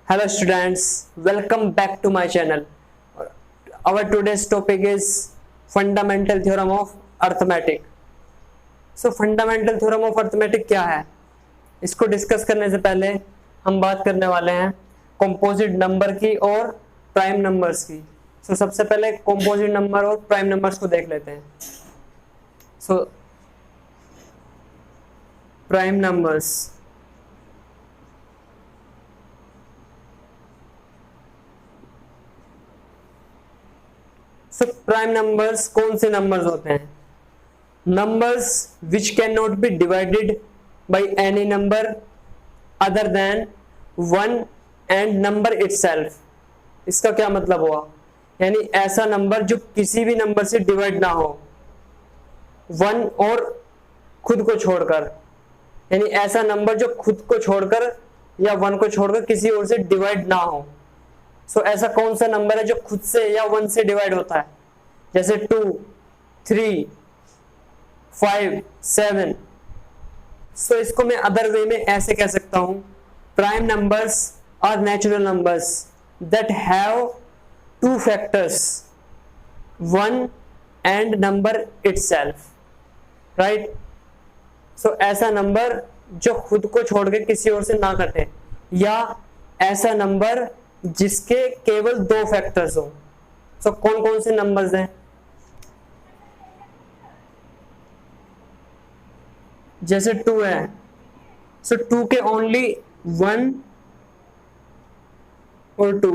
Hello students, welcome back to my channel. Our today's topic is fundamental theorem of arithmetic. So fundamental theorem of arithmetic क्या है? इसको discuss करने से पहले हम बात करने वाले हैं कंपोजिट नंबर की और प्राइम नंबर्स की. So सबसे पहले कंपोजिट नंबर और प्राइम नंबर्स को देख लेते हैं. So prime numbers. So prime numbers कौन से नंबर्स होते हैं? Numbers which can not be divided by any number other than one and number itself. इसका क्या मतलब हुआ? यानी ऐसा नंबर जो किसी भी नंबर से डिवाइड ना हो, वन और खुद को छोड़कर. यानी ऐसा नंबर जो खुद को छोड़कर या वन को छोड़कर किसी और से डिवाइड ना हो. सो ऐसा कौन सा नंबर है जो खुद से या वन से डिवाइड होता है? जैसे 2, 3, 5, 7. सो इसको मैं अदर वे में ऐसे कह सकता हूं, prime numbers are natural numbers that have two factors, one and number itself. Right. So ऐसा नंबर जो खुद को छोड़ के किसी और से ना कटे, या ऐसा नंबर जिसके केवल दो फैक्टर्स हो. सो कौन कौन से नंबर्स हैं? जैसे 2 है. सो 2 के ओनली 1 और 2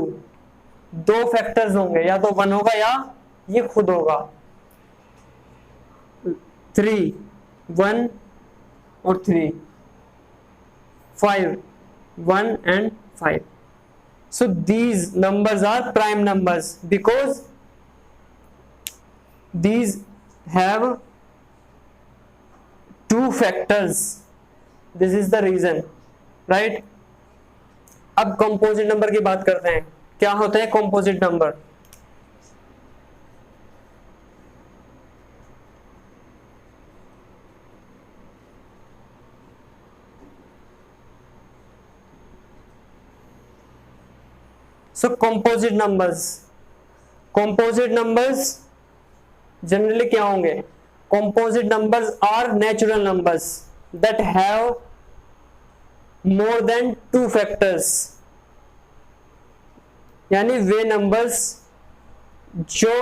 दो फैक्टर्स होंगे, या तो 1 होगा या ये खुद होगा. 3, 1 और 3, 5, 1 and 5. So these numbers are prime numbers because these have two factors. This is the reason, right? अब composite number की बात करते हैं. क्या होता है composite number? So composite numbers generally क्या होंगे? Composite numbers are natural numbers that have more than two factors. यानी वे नंबर्स जो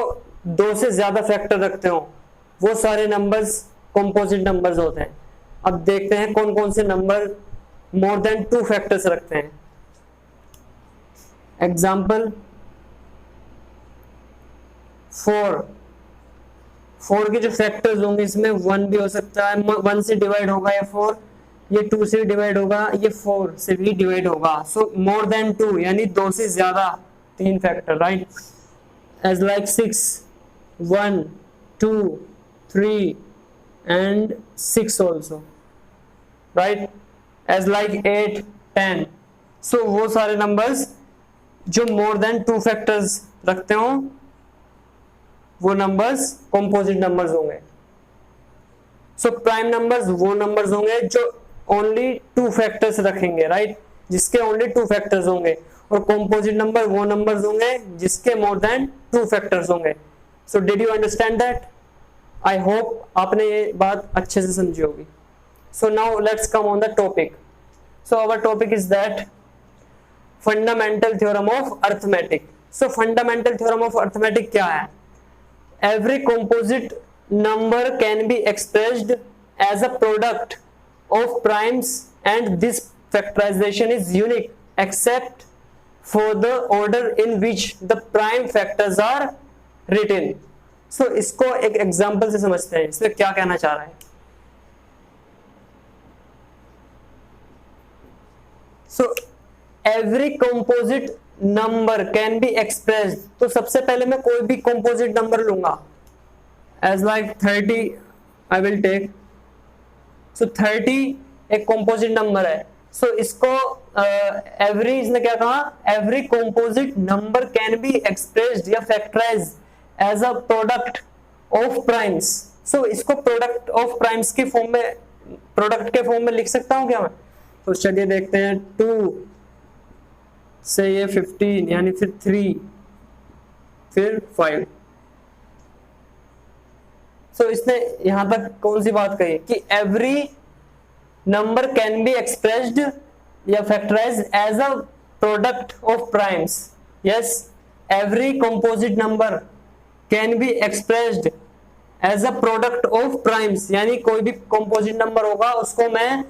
दो से ज्यादा फैक्टर रखते हो, वो सारे नंबर्स composite numbers होते हैं. अब देखते हैं कौन कौन से number more than two factors रखते हैं. एग्जाम्पल 4 के जो फैक्टर्स होंगे इसमें 1 भी हो सकता है, 1 से डिवाइड होगा ये 4, ये 2 से डिवाइड होगा, ये 4 से भी डिवाइड होगा. सो मोर देन 2 यानी 2 से ज्यादा 3 factor. Right. As like 6, 1, 2, 3 and 6 also. Right. As like 8, 10. So वो सारे नंबर्स जो मोर देन 2 फैक्टर्स रखते हो, वो नंबर्स कंपोजिट नंबर्स होंगे. सो प्राइम नंबर्स वो नंबर्स होंगे जो ओनली 2 फैक्टर्स रखेंगे. राइट. जिसके ओनली 2 फैक्टर्स होंगे. और कंपोजिट नंबर वो नंबर्स होंगे जिसके मोर देन 2 फैक्टर्स होंगे. So did you understand that? I hope आपने ये बात अच्छे से समझी होगी. So now let's come on the topic. So our topic is that fundamental theorem of arithmetic. So fundamental theorem of arithmetic क्या है? Every composite number can be expressed as a product of primes and this factorization is unique except for the order in which the prime factors are written. So इसको एक example से समझते हैं. इसमें क्या कहना चाह रहा है? So every composite number can be expressed. तो सबसे पहले मैं कोई भी कंपोजिट नंबर लूंगा. As like 30 I will take. So 30 एक कंपोजिट नंबर है. सो इसको एवरी इसने क्या कहा? Every composite number can be expressed या factorize as a product of primes. So इसको प्रोडक्ट ऑफ प्राइम्स की फॉर्म में, प्रोडक्ट के फॉर्म में लिख सकता हूं क्या मैं? तो चलिए देखते हैं. 2 से ये 15 यानी फिर 3 फिर 5। सो इसने यहां तक कौन सी बात कही कि every number can be expressed या factorized as a product of primes. Yes, every composite number can be expressed as a product of primes, यानी कोई भी कंपोजिट नंबर होगा उसको मैं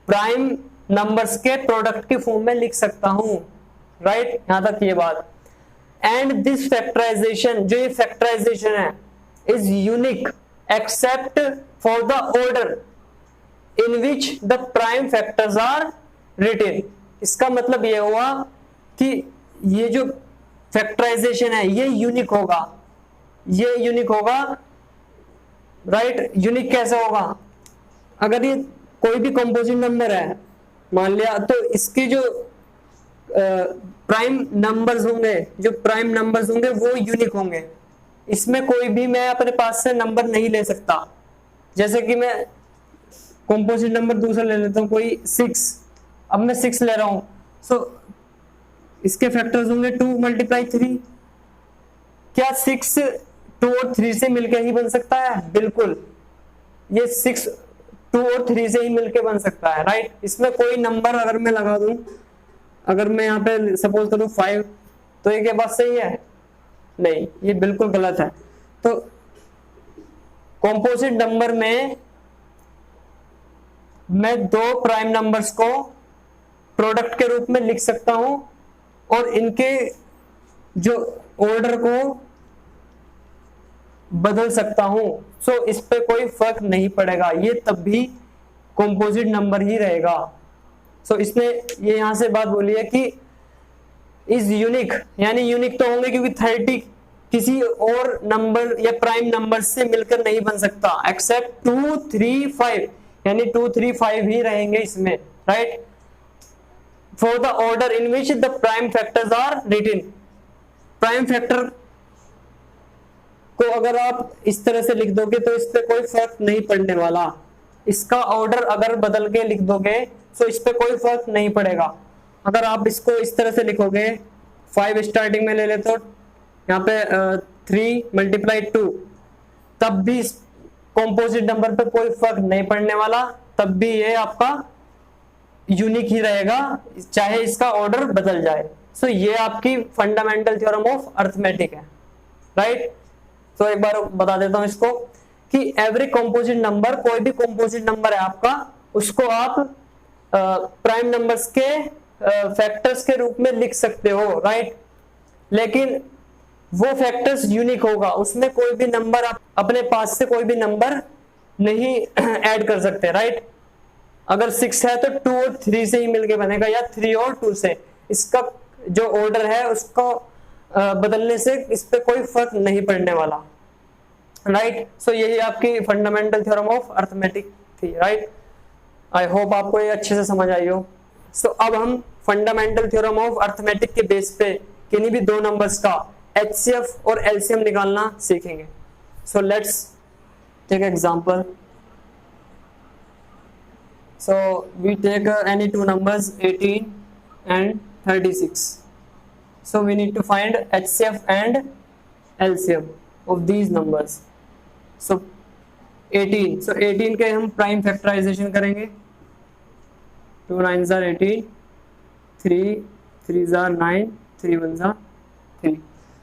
प्राइम नंबर्स के प्रोडक्ट के फॉर्म में लिख सकता हूं। राइट, यहां तक ये बात। एंड दिस फैक्टराइजेशन, जो ये फैक्टराइजेशन है, is unique except for the order in which the prime factors are written. इसका मतलब ये हुआ कि ये जो फैक्टराइजेशन है ये यूनिक होगा, ये यूनिक होगा। राइट, यूनिक कैसे होगा? अगर ये कोई भी कंपोजिट नंबर है मान लिया, तो इसके जो प्राइम नंबर्स होंगे, जो प्राइम नंबर्स होंगे वो यूनिक होंगे। इसमें कोई भी मैं अपने पास से नंबर नहीं ले सकता। जैसे कि मैं कंपोजिट नंबर दूसरा ले लेता हूं, कोई 6, अब मैं 6 ले रहा हूं, सो इसके फैक्टर्स होंगे 2 × 3। क्या 6 2 और 3 से मिलकर ही बन सकता है? बिल्कुल, ये 6 2 और 3 से ही मिलकर बन सकता है। राइट, इसमें कोई नंबर अगर मैं लगा दूं, अगर मैं यहाँ पे सपोज करूं 5, तो ये क्या बात सही है? नहीं, ये बिल्कुल गलत है। तो कंपोजिट नंबर में मैं 2 प्राइम नंबर्स को प्रोडक्ट के रूप में लिख सकता हूं और इनके जो ऑर्डर को बदल सकता हूं। सो इस पे कोई फर्क नहीं पड़ेगा, ये तब भी कंपोजिट नंबर ही रहेगा। सो इसने ये यहां से बात बोली है कि इज यूनिक, यानी यूनिक तो होंगे क्योंकि 30 किसी और नंबर या प्राइम नंबर से मिलकर नहीं बन सकता, एक्सेप्ट 2 3 5, यानी 2 3 5 ही रहेंगे इसमें। Right, for the order in which the prime factors are written. Prime factor को अगर आप इस तरह से लिख दोगे तो इस पे कोई फर्क नहीं पड़ने वाला। इसका ऑर्डर अगर बदल के लिख दोगे तो इस पे कोई फर्क नहीं पड़ेगा। अगर आप इसको इस तरह से लिखोगे, 5 स्टार्टिंग में ले लेते हो, यहाँ पे 3 × 2, तब भी कंपोजिट नंबर पे कोई फर्क नहीं पड़ने वाला, तब भी ये आपका यूनिक ही रहेगा, चाहे इसका ऑर्डर बदल जाए। सो ये आपकी फंडामेंटल थ्योरम ऑफ अरिथमेटिक है। राइट, तो एक बार बता देता हूं इसको कि एवरी कंपोजिट नंबर, कोई भी कंपोजिट नंबर है आपका, उसको आप प्राइम नंबर्स के फैक्टर्स के रूप में लिख सकते हो। राइट, लेकिन वो फैक्टर्स यूनिक होगा, उसमें कोई भी नंबर आप अपने पास से कोई भी नंबर नहीं ऐड कर सकते। राइट, अगर 6 है तो 2 और 3 से ही मिलके बनेगा, या 3 और 2 से। इसका जो ऑर्डर है उसको बदलने से इस पे कोई फर्क नहीं पड़ने वाला। राइट, सो यही आपकी फंडामेंटल थ्योरम ऑफ अरिथमेटिक थी। राइट, आई होप आपको ये अच्छे से समझ आई हो। सो अब हम फंडामेंटल थ्योरम ऑफ अरिथमेटिक के बेस पे किन्हीं भी 2 नंबर्स का HCF और LCM निकालना सीखेंगे। So let's take example. So we take any 2 numbers 18 and 36. So we need to find HCF and LCM of these numbers. So 18. So 18 के हम प्राइम फैक्टराइजेशन करेंगे। 2 9s are 18, 3 3s are 9, 3 1s are 3.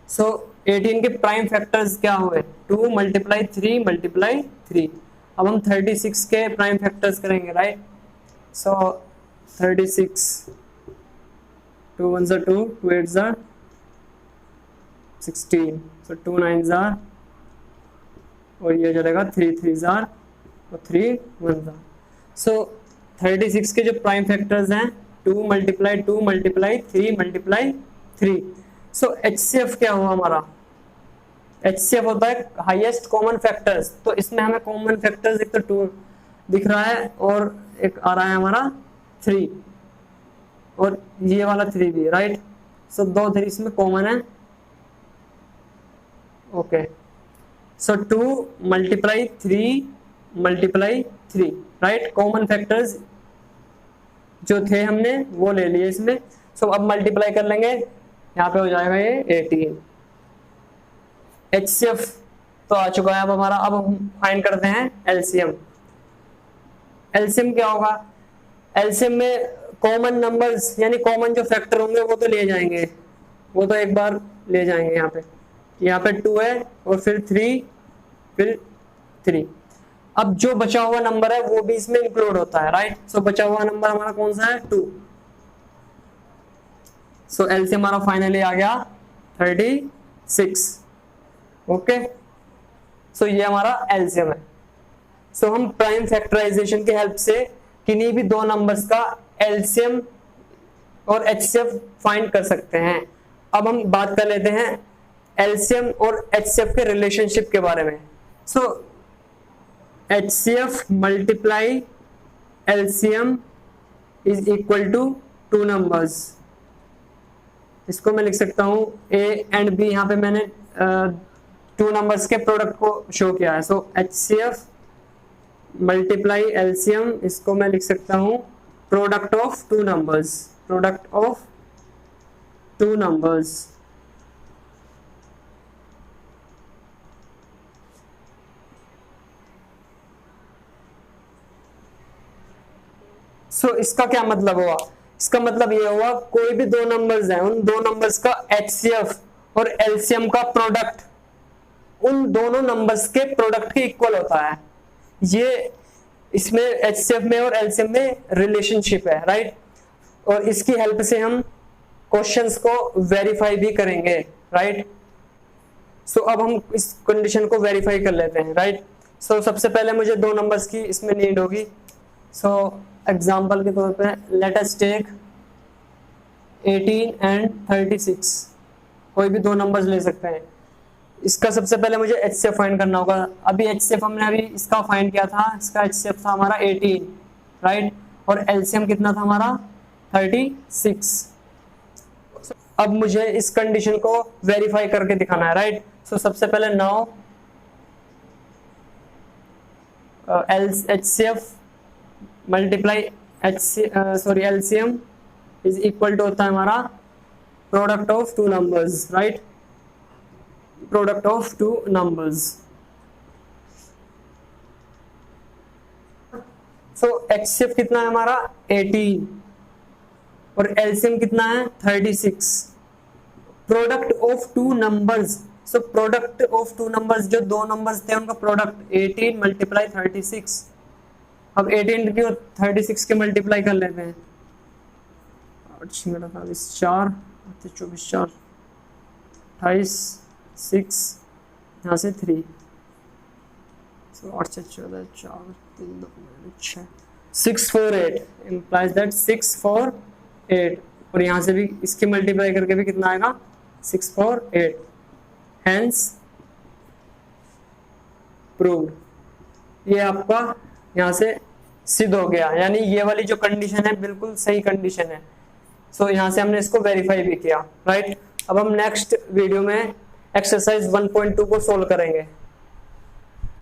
So 18 के prime factors क्या हुए? 2 × 3 × 3। अब हम 36 के prime factors करेंगे। Right, so 36, 2 1s are 2, 2 8s are 16, so 2 9s are, और ये चलेगा 3 3s are और 3 1s are। सो 36 के जो प्राइम फैक्टर्स हैं 2 × 2 × 3 × 3। सो HCF क्या हुआ हमारा? HCF होता है हाईएस्ट कॉमन फैक्टर्स। तो इसमें हमें कॉमन फैक्टर्स एक तो 2 दिख रहा है और एक आ रहा है हमारा 3, और ये वाला 3 भी। राइट, सो 2 3 इसमें कॉमन है। ओके, सो 2 × 3 × 3। राइट, कॉमन फैक्टर्स जो थे हमने वो ले लिए इसमें। सो अब मल्टीप्लाई कर लेंगे, यहाँ पे हो जाएगा ये 18। HCF तो आ चुका है अब हमारा। अब हम फाइंड करते हैं LCM। LCM क्या होगा? LCM में कॉमन नंबर्स यानी कॉमन जो फैक्टर होंगे वो तो ले जाएंगे, वो तो एक बार ले जाएंगे। यहाँ पे 2 है और फिर 3, फिर 3। अब जो बचा हुआ नंबर है वो भी इसमें इंक्लूड होता है, राइट। सो बचा हुआ नंबर हमारा कौन सा है? 2। सो LCM हमारा फाइनली आ गया 36। ओके, सो ये हमारा LCM है। सो हम प्राइम फैक्टराइजेशन की हेल्प से किन्हीं भी दो नंबर्स का LCM और HCF फाइंड कर सकते हैं। अब हम बात कर लेते हैं LCM और HCF के रिलेशनशिप के बारे में। So HCF multiply LCM is equal to 2 numbers. इसको मैं लिख सकता हूं A एंड B, यहाँ पे मैंने 2 नंबर्स के प्रोडक्ट को शो किया है। सो HCF मल्टीप्लाई LCM, इसको मैं लिख सकता हूं product of 2 numbers, product of 2 numbers. So इसका क्या मतलब हुआ? इसका मतलब ये हुआ कोई भी 2 नंबर्स हैं, उन 2 नंबर्स का HCF और LCM का प्रोडक्ट उन दोनों नंबर्स के प्रोडक्ट के इक्वल होता है। ये इसमें HCF में और LCM में रिलेशनशिप है, राइट। और इसकी हेल्प से हम क्वेश्चंस को वेरीफाई भी करेंगे, राइट। सो अब हम इस कंडीशन को वेरीफाई कर लेते हैं, राइट। सो सबसे पहले मुझे 2 नंबर्स की इसमें नीड होगी। सो एग्जाम्पल के तौर पे लेट अस टेक 18 एंड 36। कोई भी 2 नंबर्स ले सकते हैं। इसका सबसे पहले मुझे HCF फाइंड करना होगा। अभी HCF हमने अभी इसका फाइंड किया था, इसका HCF था हमारा 18, राइट। और LCM कितना था हमारा? 36। अब मुझे इस कंडीशन को वेरीफाई करके दिखाना है, राइट। सो सबसे पहले now HCF multiply LCM is equal to होता है हमारा product of 2 numbers, right. Product of 2 numbers. So HCF कितना है हमारा? 18 और LCM कितना है? 36। Product of 2 numbers. So product of 2 numbers, जो 2 नंबर्स थे उनका प्रोडक्ट 18 मल्टीप्लाई 36। अब 18 की और 36 के मल्टीप्लाई कर लेते हैं। 8 4 24 4 28 6 यहाँ से 3। 8 से 14 4 3 2 6 648 implies that 648। और यहाँ से भी इसकी मल्टीप्लाई करके भी कितना आएगा? 648। Hence proved. ये आपका यहाँ से सिद्ध हो गया, यानी ये वाली जो कंडीशन है बिल्कुल सही कंडीशन है। सो यहाँ से हमने इसको वेरीफाई भी किया, राइट। अब हम नेक्स्ट वीडियो में एक्सरसाइज 1.2 को सोल्व करेंगे।